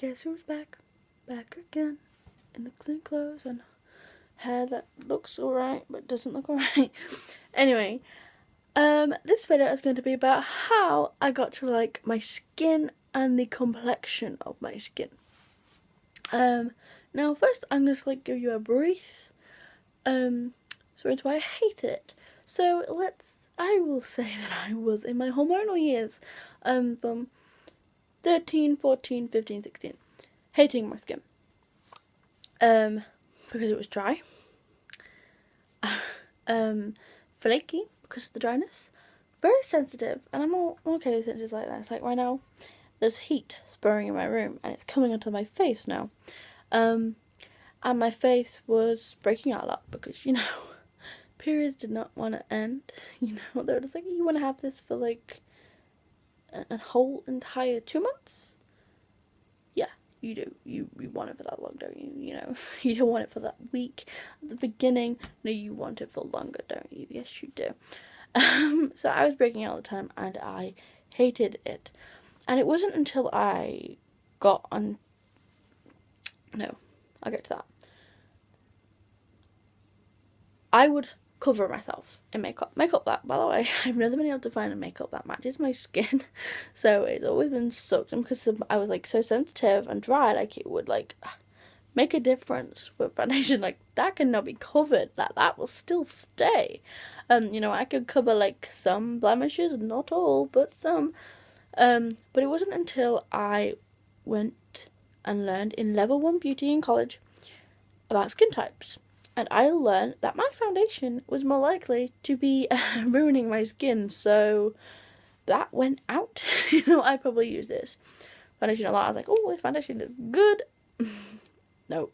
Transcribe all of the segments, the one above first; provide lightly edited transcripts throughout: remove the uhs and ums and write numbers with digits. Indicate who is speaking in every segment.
Speaker 1: guess who's back? Back again. In the clean clothes and hair that looks alright but doesn't look alright. Anyway, this video is going to be about how I got to like my skin and the complexion of my skin. Now first I'm going to like give you a brief story to why I hated it. So I will say that I was in my hormonal years, from 13, 14, 15, 16, hating my skin, because it was dry, flaky because of the dryness, very sensitive, and I'm okay with sensitive like that. It's like right now, there's heat spurring in my room, and it's coming onto my face now, and my face was breaking out a lot because, you know, periods did not want to end. You know, they were just like, you want to have this for like a whole entire 2 months? Yeah, you do. You want it for that long, don't you? You know, you don't want it for that week at the beginning. No, you want it for longer, don't you? Yes, you do. So I was breaking out all the time, and I hated it. And it wasn't until I got on... No, I'll get to that. I would cover myself in makeup that, by the way, I've never been able to find a makeup that matches my skin, so it's always been soaked, and because I was like so sensitive and dry, like it would like make a difference with foundation. Like that cannot be covered, that will still stay. You know, I could cover like some blemishes, not all, but some, but it wasn't until I went and learned in level 1 beauty in college about skin types. And I learned that my foundation was more likely to be ruining my skin, so that went out. You know, I probably use this foundation a lot. I was like, oh, this foundation is good. No,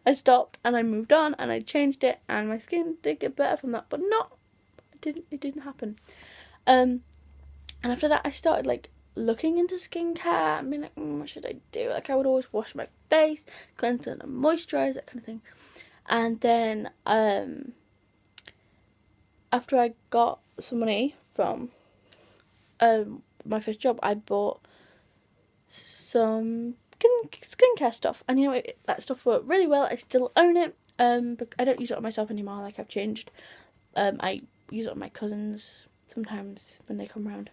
Speaker 1: I stopped and I moved on and I changed it, and my skin did get better from that, but it didn't happen. And after that, I started like looking into skincare and being like, what should I do? Like I would always wash my face, cleanse and moisturize, that kind of thing. And then after I got some money from my first job, I bought some skincare stuff, and you know, that stuff worked really well. I still own it, but I don't use it on myself anymore. Like I've changed. I use it on my cousins sometimes when they come around,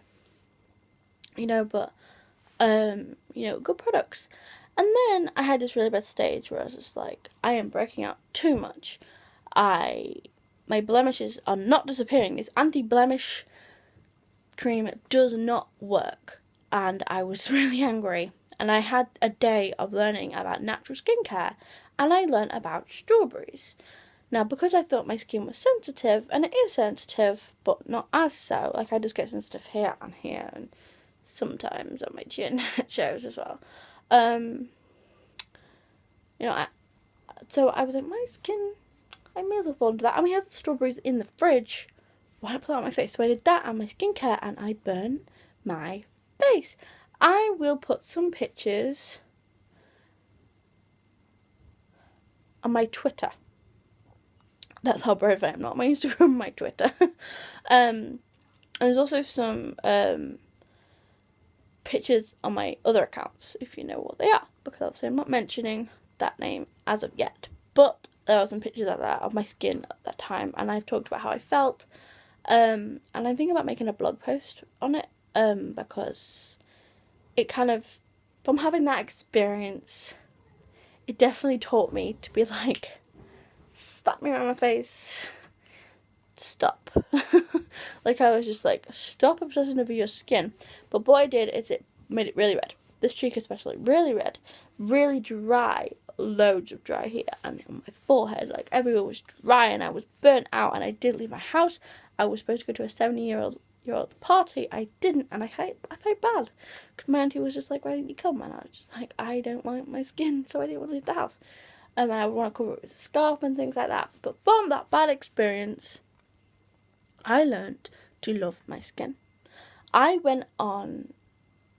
Speaker 1: you know, but you know, good products. And then I had this really bad stage where I was just like, I am breaking out too much. My blemishes are not disappearing. This anti-blemish cream does not work. And I was really angry. And I had a day of learning about natural skincare. And I learned about strawberries. Now, because I thought my skin was sensitive, and it is sensitive, but not as so. Like, I just get sensitive here and here, and sometimes on my chin. It shows as well. You know, so I was like, my skin, I may as well fall into that. And we have strawberries in the fridge. Why not put that on my face? So I did that and my skincare, and I burned my face. I will put some pictures on my Twitter. That's how brave I am, not my Instagram, my Twitter. And there's also some pictures on my other accounts, if you know what they are, because obviously I'm not mentioning that name as of yet, but there are some pictures like that of my skin at that time, and I've talked about how I felt, and I'm thinking about making a blog post on it, because it kind of, from having that experience, it definitely taught me to be like, slap me around my face, stop. Like I was just like, stop obsessing over your skin. But what I did is it made it really red. This cheek especially, really red, really dry, loads of dry here, and on my forehead, like everywhere was dry, and I was burnt out, and I didn't leave my house. I was supposed to go to a 70-year-old party. I didn't, and I felt bad because my auntie was just like, why didn't you come? And I was just like, I don't like my skin, so I didn't want to leave the house. And I would want to cover it with a scarf and things like that. But from that bad experience, I learned to love my skin. I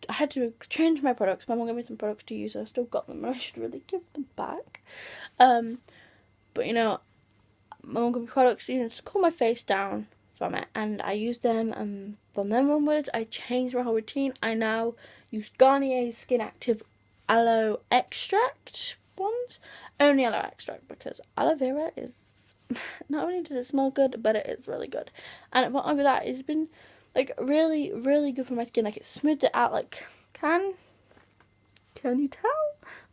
Speaker 1: had to change my products. My mum gave me some products to use, so I still got them, and I should really give them back. But you know, my mum gave me products, you know, to cool my face down from it, and I used them, and from then onwards, I changed my whole routine. I now use Garnier's Skin Active aloe extract ones. Only aloe extract, because aloe vera is, not only does it smell good, but it is really good. And not only that, it's been like really, really good for my skin. Like, it smoothed it out. Like, can you tell?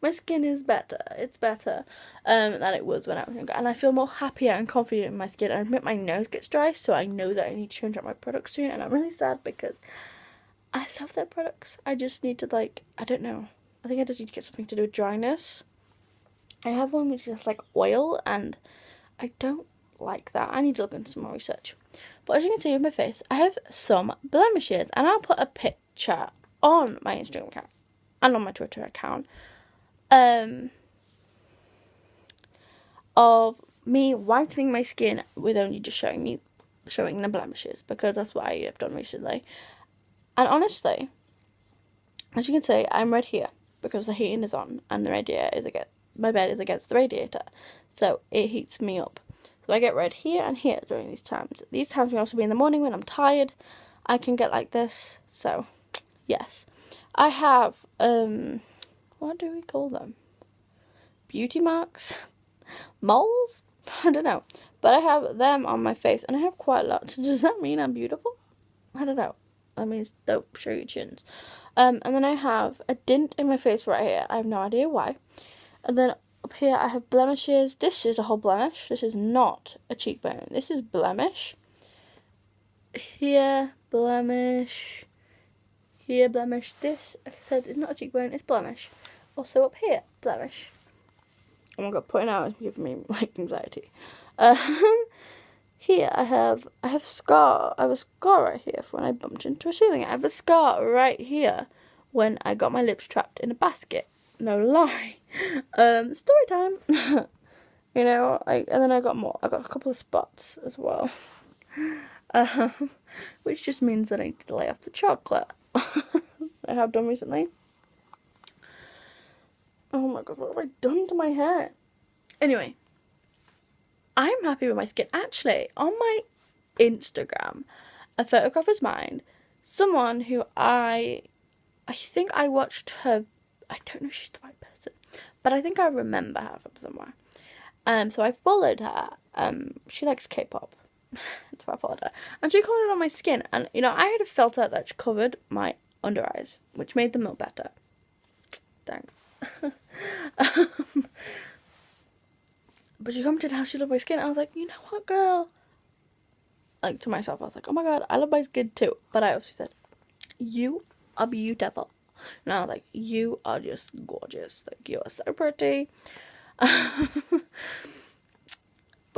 Speaker 1: My skin is better. It's better than it was when I was younger. And I feel more happier and confident in my skin. I admit my nose gets dry, so I know that I need to change out my products soon. And I'm really sad because I love their products. I just need to, like, I don't know. I think I just need to get something to do with dryness. I have one which is just like oil, and I don't like that. I need to look into some more research. But as you can see with my face, I have some blemishes. And I'll put a picture on my Instagram account and on my Twitter account of me whitening my skin with only just showing the blemishes, because that's what I have done recently. And honestly, as you can see, I'm red here because the heating is on and the radiator is my bed is against the radiator, so it heats me up. So I get red here and here during these times. These times can also be in the morning when I'm tired. I can get like this. So yes, I have what do we call them? Beauty marks? Moles? I don't know. But I have them on my face, and I have quite a lot. Does that mean I'm beautiful? I don't know. That means don't show your chins. And then I have a dint in my face right here. I have no idea why. And then up here I have blemishes. This is a whole blemish. This is not a cheekbone. This is blemish. Here, blemish. Here, blemish. This, like I said, is not a cheekbone. It's blemish. Also up here, blemish. Oh my god, putting out is giving me like anxiety. Here I have scar. I have a scar right here for when I bumped into a ceiling. I have a scar right here when I got my lips trapped in a basket. No lie. Story time. You know, and then I got more. I got a couple of spots as well. Which just means that I need to lay off the chocolate. I have done recently. Oh my god, what have I done to my hair? Anyway, I'm happy with my skin. Actually, on my Instagram, a photographer's mind, someone who I think I watched her, I don't know if she's the right person, but I think I remember her from somewhere. So I followed her. She likes K-pop. That's why I followed her. And she commented on my skin, and you know, I had a filter that covered my under eyes, which made them look better. Thanks. But she commented how she loved my skin. I was like, you know what, girl? Like, to myself, I was like, oh my god, I love my skin too. But I also said, you are beautiful. And I was like, you are just gorgeous. Like, you are so pretty. But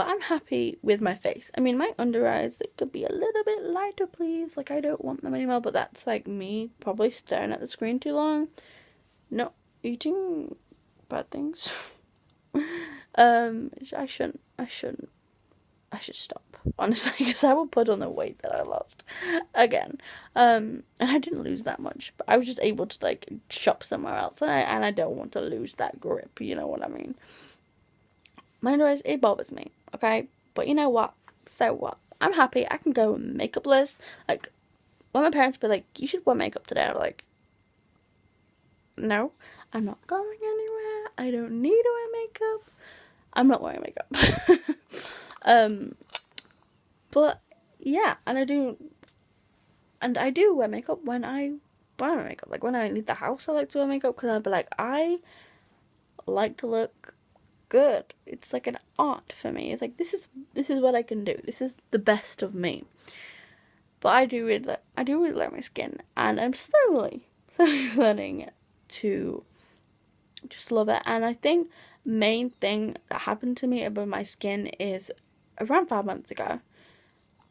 Speaker 1: I'm happy with my face. I mean, my under eyes, they could be a little bit lighter, please. Like, I don't want them anymore. But that's like me probably staring at the screen too long. Not eating bad things. I should stop, honestly, because I will put on the weight that I lost again. And I didn't lose that much, but I was just able to like shop somewhere else, and I don't want to lose that grip, you know what I mean? My under eyes, it bothers me, okay? But you know what? So what? I'm happy. I can go makeupless. Like, when my parents be like, you should wear makeup today, I'm like, no, I'm not going anywhere. I don't need to wear makeup. I'm not wearing makeup. But yeah, and I do wear makeup when I wear makeup. Like, when I leave the house, I like to wear makeup, because I'll be like, I like to look good. It's like an art for me. It's like, this is what I can do. This is the best of me. But I do really like my skin, and I'm slowly learning to just love it. And I think main thing that happened to me about my skin is around 5 months ago,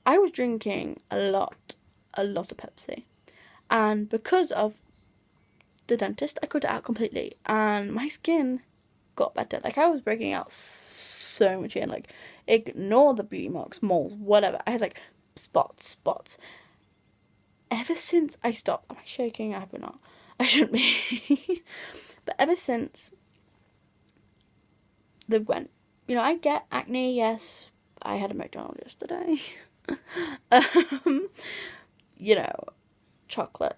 Speaker 1: I was drinking a lot of Pepsi, and because of the dentist, I cut it out completely, and my skin got better. Like, I was breaking out so much in, like, ignore the beauty marks, moles, whatever. I had like spots. Ever since I stopped, am I shaking? I hope not. I shouldn't be. But ever since they went, you know, I get acne, yes. I had a McDonald's yesterday. You know, chocolate,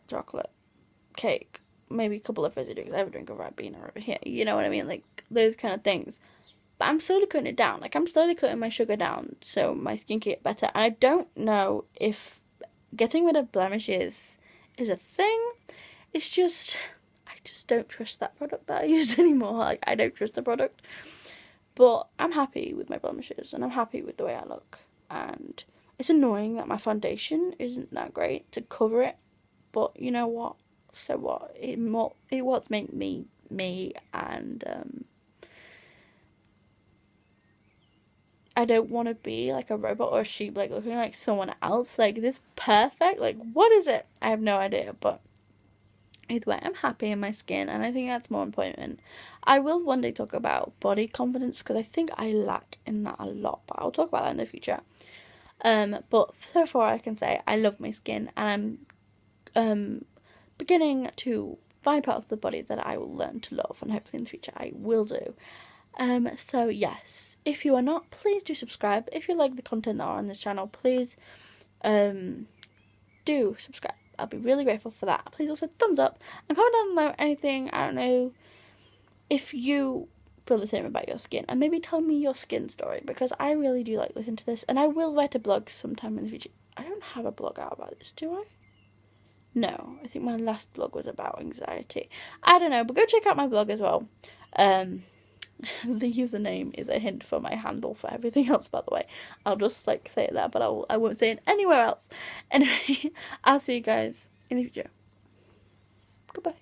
Speaker 1: cake, maybe a couple of fizzy drinks. I have a drink of Ribena over here. You know what I mean? Like, those kind of things. But I'm slowly cutting it down. Like, I'm slowly cutting my sugar down so my skin can get better. And I don't know if getting rid of blemishes is a thing. It's just, I just don't trust that product that I used anymore. Like, I don't trust the product. But I'm happy with my blemishes, and I'm happy with the way I look. And it's annoying that my foundation isn't that great to cover it. But you know what? So what? It what's made me, and I don't want to be like a robot or a sheep, like looking like someone else. Like, this perfect? Like, what is it? I have no idea, but either way, I'm happy in my skin, and I think that's more important. I will one day talk about body confidence, because I think I lack in that a lot, but I'll talk about that in the future. But so far I can say I love my skin, and I'm beginning to find part of the body that I will learn to love, and hopefully in the future I will do. So yes, if you are not, please do subscribe. If you like the content that are on this channel, please do subscribe. I'll be really grateful for that. Please also thumbs up and comment down below anything. I don't know if you feel the same about your skin, and maybe tell me your skin story, because I really do like listening to this, and I will write a blog sometime in the future. I don't have a blog out about this, do I? No, I think my last blog was about anxiety. I don't know, but go check out my blog as well. The username is a hint for my handle for everything else, by the way. I'll just like say it there, but I won't say it anywhere else. Anyway, I'll see you guys in the future. Goodbye.